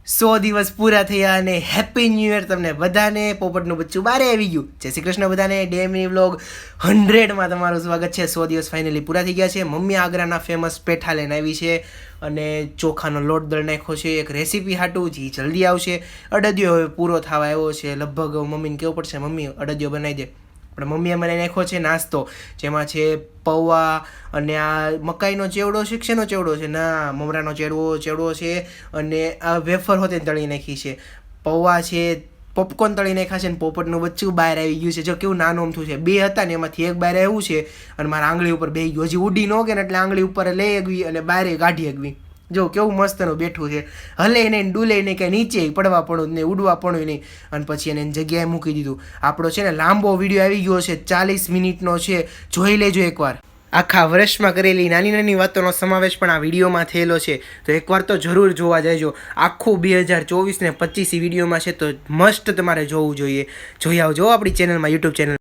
100 દિવસ પૂરા થયા અને હેપી ન્યૂ યર તમને બધાને. પોપટનું બચ્ચું બારે આવી ગયું. જય શ્રી કૃષ્ણ બધાને. ડેમી વ્લોગ 100માં તમારું સ્વાગત છે. 100 દિવસ ફાઇનલી પૂરા થઈ ગયા છે. મમ્મી આગ્રાના ફેમસ પેઠા લઈને આવી છે અને ચોખાનો લોટ દળ નાખ્યો છે એક રેસીપી હાટું જે જલ્દી આવશે. અડદિયો હવે પૂરો થવા આવ્યો છે. લગભગ મમ્મીને કહેવું પડશે મમ્મી અડદિયો બનાવી દે. પણ મમ્મીએ મને નાખ્યો છે નાસ્તો, જેમાં છે પૌવા અને આ મકાઈનો ચેવડો છે. શેનો ચેવડો છે? ના, મમરાનો ચેવડો છે અને આ વેફર હોતે તળી નાખી છે. પૌવા છે, પોપકોર્ન તળી નાખ્યા છે અને પોપટનું બચ્ચું બહાર આવી ગયું છે. જો કેવું નાનું અમથું છે. 2 હતા ને એમાંથી એક બહાર આવ્યું છે અને મારા આંગળી ઉપર બેસી ગયું. હજી ઉડી ન કે ને એટલે આંગળી ઉપર લઈ આગવી અને બહાર કાઢી આગવી. જો કેવું મસ્તનું બેઠું છે. હલે નહીં, ડૂલે નહીં, કંઈ નીચે પડવા પડું નહીં, ઉડવા પડું નહીં. અને પછી એને જગ્યાએ મૂકી દીધું. આપણો છે ને લાંબો વિડીયો આવી ગયો છે, 40 મિનિટનો છે. જોઈ લેજો એકવાર. આખા વર્ષમાં કરેલી નાની નાની વાતોનો સમાવેશ પણ આ વિડીયોમાં થયેલો છે, તો એકવાર તો જરૂર જોવા જજો. આખું 2024 ને 25 વિડીયોમાં છે, તો મસ્ત તમારે જોવું જોઈએ. જોઈ આવજો આપણી ચેનલમાં, યુટ્યુબ ચેનલ.